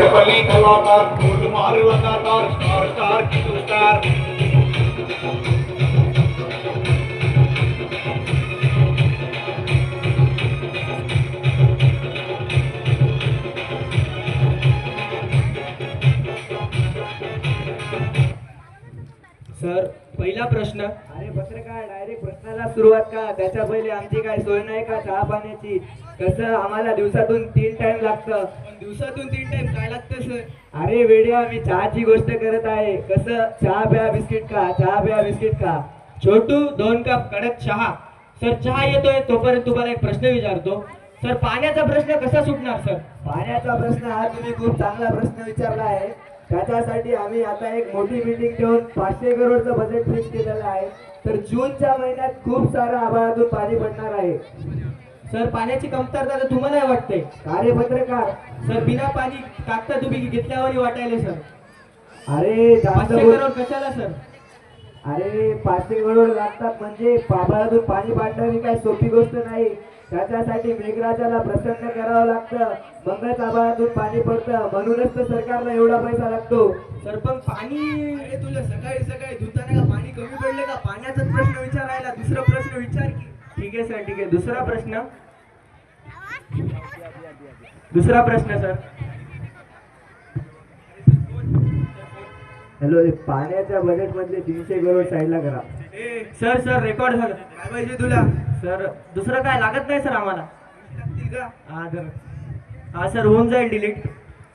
खडपली कलाकार फूल मार लगातार स्टार स्टार की तू स्टार सर पहिला प्रश्न. अरे पत्रकार डायरेक्ट प्रश्नाला सुरुवात का? त्याच्या पहिले आमची काय सोय नाही का चहा पाण्याची? कसं आम्हाला दिवसातून 3 टाइम लागतं. दिवसातून 3 टाइम काय लागतं सर? अरे वेड्या, मी चहाची गोष्ट करत आहे. कसं चहा प्या बिस्किट खा, चहा प्या बिस्किट खा. छोटू 2 कप कडक चहा. सर चहा येतोय तोपर्यंत तुम्हाला एक प्रश्न विचारतो. सर पाण्याचा प्रश्न कसा सुटणार सर? पाण्याचा प्रश्न हा तुम्ही खूप चांगला प्रश्न विचारला आहे. त्याच्यासाठी आम्ही आता एक मोठी मीटिंग ठेवून 500 करोडचं बजेट फिक्स केलेलं आहे. तर जूनच्या महिन्यात खूप सारं आभाळातून पाणी पडणार आहे. सर पाण्याची कमतरता तर तुम्हाला वाटते? कार्यपत्रकार सर बिना पाणी टाकता तुम्ही घेतल्यावर वाटायले सर. अरे जास्त 500 करोड कशाला सर? अरे 500 करोड लागतात म्हणजे आभाळातून पाणी पाडणं ही काही सोपी गोष्ट नाही. त्याच्यासाठी मेघराजाला प्रसन्न करावं लागतं, मगच आभाळातून पाणी पडतं. म्हणूनच तर सरकारला एवढा पैसा लागतो. सर पण पाणी तुला सकाळी सकाळी धुताना का पाणी कमी पडले का? पाण्याचाच प्रश्न विचारायला दुसरा प्रश्न विचार की. ठीक आहे सर, ठीक आहे. दुसरा प्रश्न. दुसरा प्रश्न सर. हॅलो, पाण्याच्या बजेट मधले 300 करोड साईडला करा. सर सर रेकॉर्ड झालं. काय पाहिजे तुला? सर दुसरं काय लागत नाही सर आम्हाला. हा सर होऊन जाईल डिलीट.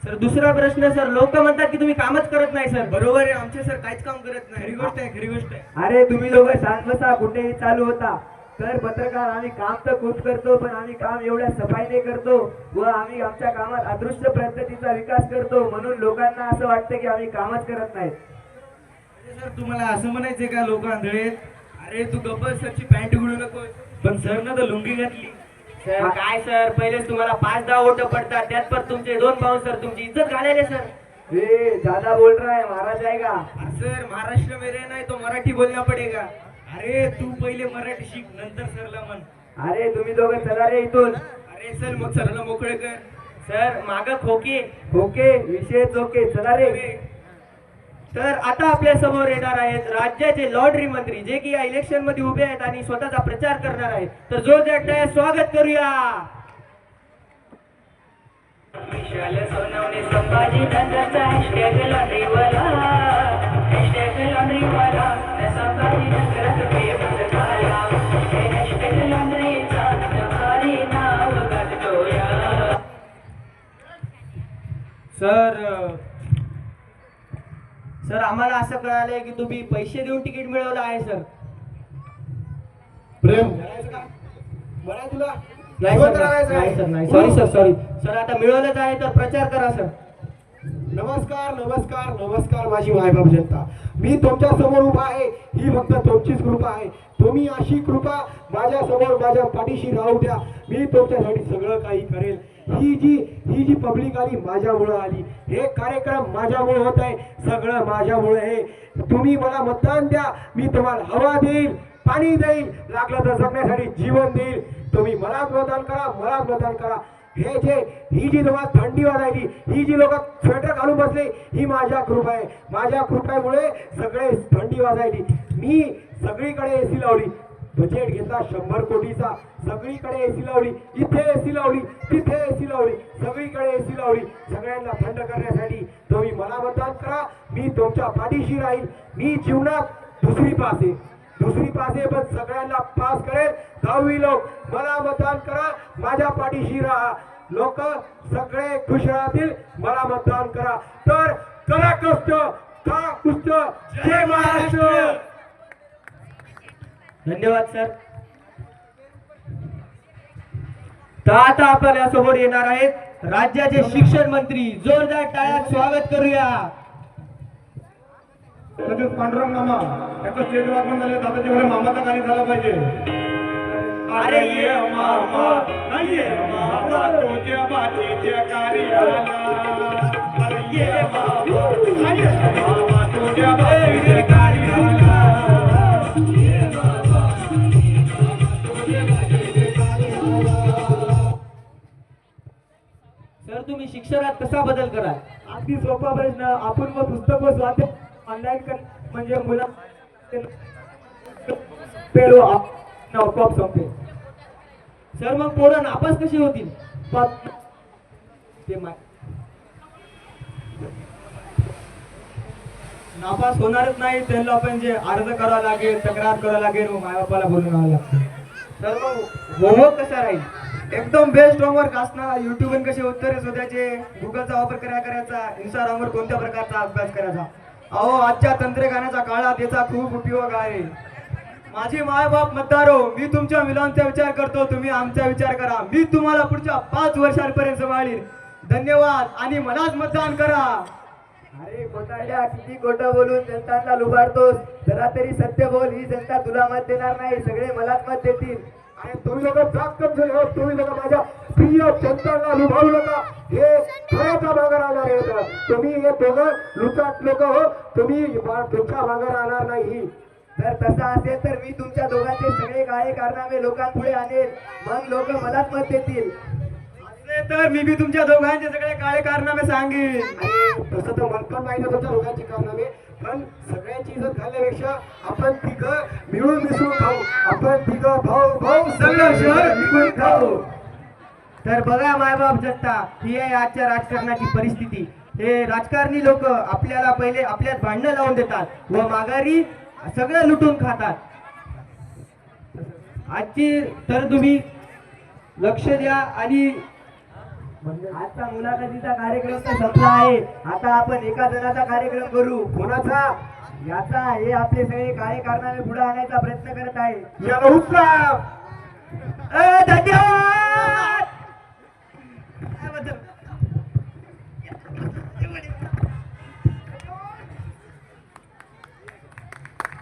सर दुसरा प्रश्न सर. लोक म्हणतात की तुम्ही कामच करत नाही सर. बरोबर आहे, आमचे सर काहीच काम करत नाही. खरी गोष्ट आहे, खरी गोष्ट आहे. अरे तुम्ही लोक शांत बसा, कुठेही चालू होता. तर पत्रकार आम्ही काम तर खूप करतो, पण आम्ही काम एवढ्या सफाईने करतो व आम्ही आमच्या कामात अदृश्य पद्धतीचा विकास करतो. म्हणून लोकांना असं वाटतं की आम्ही कामच करत नाही. सर तुम्हाला असं म्हणायचंय का लोक आंधळे? अरे तू गब्बर सरची पॅन्ट उघडू नको. पण सर ना तर लुंगी घातली. सर काय सर, पहिलेच तुम्हाला 5-10 वोट पडतात, त्यात पण तुमचे 2 पाऊस सर तुमची इज्जत घालायले सर. हे ज्यादा बोल रहा है, महाराज आएगा. सर महाराष्ट्र में रहना है तो मराठी बोलना पडेगा. अरे तू पहिले मराठी शिक, नंतर सरला म्हण. अरे तुम्ही दोघं चला रे इथून. अरे सर मग सरला मोकळे कर. सर माग खोके. ओके, विषयच ओके, चला रे. तर आता आपल्या समोर येणार आहेत राज्याचे लॉन्ड्री मंत्री, जे की या इलेक्शन मध्ये उभे आहेत आणि स्वतःचा प्रचार करणार आहेत. तर जोरदार स्वागत करूया. विशाल सोनवणे संभाजी नंदनचा हॅशटॅग लॉन्ड्रीवाला, हॅशटॅग लॉन्ड्रीवाला, संभाजी नंदनचा फेमस झाला. हॅशटॅग लॉन्ड्रीचा भारी नाव गाजतोया. सर आम्हाला असं कळालंय की तुम्ही पैसे देऊन तिकीट मिळवलं आहे सर. प्रेम नाही सर, नाही सॉरी सर, सॉरी सर. आता मिळवलंच आहे तर प्रचार करा सर. नमस्कार नमस्कार नमस्कार माझी मायबाप जनता. मी तुमच्या समोर उभा आहे, ही फक्त तुमचीच कृपा आहे. तुम्ही अशी कृपा माझ्या समोर माझ्या पाठीशी राहू द्या. मी तुमच्यासाठी सगळं काही करेल. ही जी पब्लिक आली माझ्यामुळे आली. हे कार्यक्रम माझ्यामुळे होत आहे, सगळं माझ्यामुळे आहे. तुम्ही मला मतदान द्या, मी तुम्हाला हवा देईल, पाणी देईल, लागलं तर जगण्यासाठी जीवन देईल. तुम्ही मलाच मतदान करा, मलाच मतदान करा. ही जी लोक थंडी वाजायची, ही जी लोक स्वेटर घालून बसले, ही माझ्या कृपा आहे. माझ्या कृपेमुळे सगळे थंडी वाजायची. मी सगळीकडे एसी लावली, बजेट घेतला 100 कोटीचा, सगळीकडे एसी लावली. इथे एसी लावली, तिथे एसी लावली, सगळीकडे एसी लावली. सगळ्यांना थंड करण्यासाठी तुम्ही मला मतदान करा, मी तुमच्या पाठीशी राहील. मी जीवनात दुसरी पास आहे पण सगळ्यांना पास करेल. 10वी लोक मला मतदान करा, माझ्या पाठीशी राहा. लोक सगळे खुश राहतील, मला मतदान करा. तर करा कष्ट, का कुष्ट. जय महाराष्ट्र. धन्यवाद सर. तर आता आपल्या समोर येणार आहेत राज्याचे शिक्षण मंत्री. जोरदार टाळ्यात स्वागत करूया. पांडुरंग मामा याचं स्टेज वागमन झाले, दादाच्या घरी मामाचा गाणी झाला पाहिजे. अरे ये मामा ये मामा तुझ्या बाजीच्या कार्याला. अरे ये मामा तुझ्या बाजीच्या कार्याला. सर तुम्ही शिक्षणात कसा बदल कराल? अगदी सोपा प्रश्न. आपण मग पुस्तक व स्वाध्याय ऑनलाईन कर म्हणजे मुला पेलो आपोआप संपेल. सर मग पोरं नापास कशी होतील? ते मा नापास होणारच नाही, त्यांना आपण जे अर्ज करावा लागेल, तक्रार करावं लागेल, मग मायबापाला बोलून यावं लागतं. सर मग होमवर्क कसा राहील? एकदम बेस्ट होमवर्क असणार. युट्यूबवर कसे उत्तरे शोधायचे, गुगलचा वापर करायचा, इंस्टाग्रामवर कोणत्या प्रकारचा अभ्यास करायचा. अहो आजच्या तंत्रज्ञानाच्या काळात याचा खूप उपयोग आहे. माझे मायबाप मतदारो, मी तुमच्या मुलांचा विचार करतो, तुम्ही आमचा विचार करा. मी तुम्हाला पुढच्या 5 वर्षांपर्यंत सांभाळीन. धन्यवाद आणि मलाच मतदान करा. अरे खोटाड्या, किती खोटं बोलून जनतांना लुबाडतोस. जरा तरी सत्य बोल. ही जनता तुला मत देणार नाही, सगळे मलाच मत देतील. आणि तुम्ही लोक जागत झाले हो. तुम्ही लोक माझ्या प्रिय जनतांना लुभावू नका. हे खऱ्याच्या मागे राहणार आहेत. तुम्ही हे दोघं लुचाट लोक हो. तुम्ही तुमच्या मागे राहणार नाही. जर तसं असेल तर मी तुमच्या दोघांचे सगळे काळे कारनामे लोकांपुढे आणेल, मग लोक मलाच मत देतील. असे तर मी बी तुमच्या दोघांचे सगळे काळे कारनामे सांगेन. आणि तसं तर मला पण माहिती आहे तुमच्या लोकांची कारणामे, पण सगळ्यांची इज्जत घालण्यापेक्षा आपण तिघं मिळून मिसळून खाऊ. आपण तिघं भाऊ भाऊ सगळं शहर विकून खाऊ. तर बघा मायबाप जगता, ही आहे आजच्या राजकारणाची परिस्थिती. हे राजकारणी लोक आपल्याला पहिले आपल्यात भांडणं लावून देतात व माघारी सगळं लुटून खातात. आजची तर तुम्ही लक्ष द्या आणि आजचा मुलाखतीचा कार्यक्रम तर संपला आहे. आता आपण एका जणाचा कार्यक्रम करू. कोणाचा? याचा हे आपले सगळे काळे कारनामे पुढे आणायचा प्रयत्न करत आहे. याला उचला. धन्यवाद.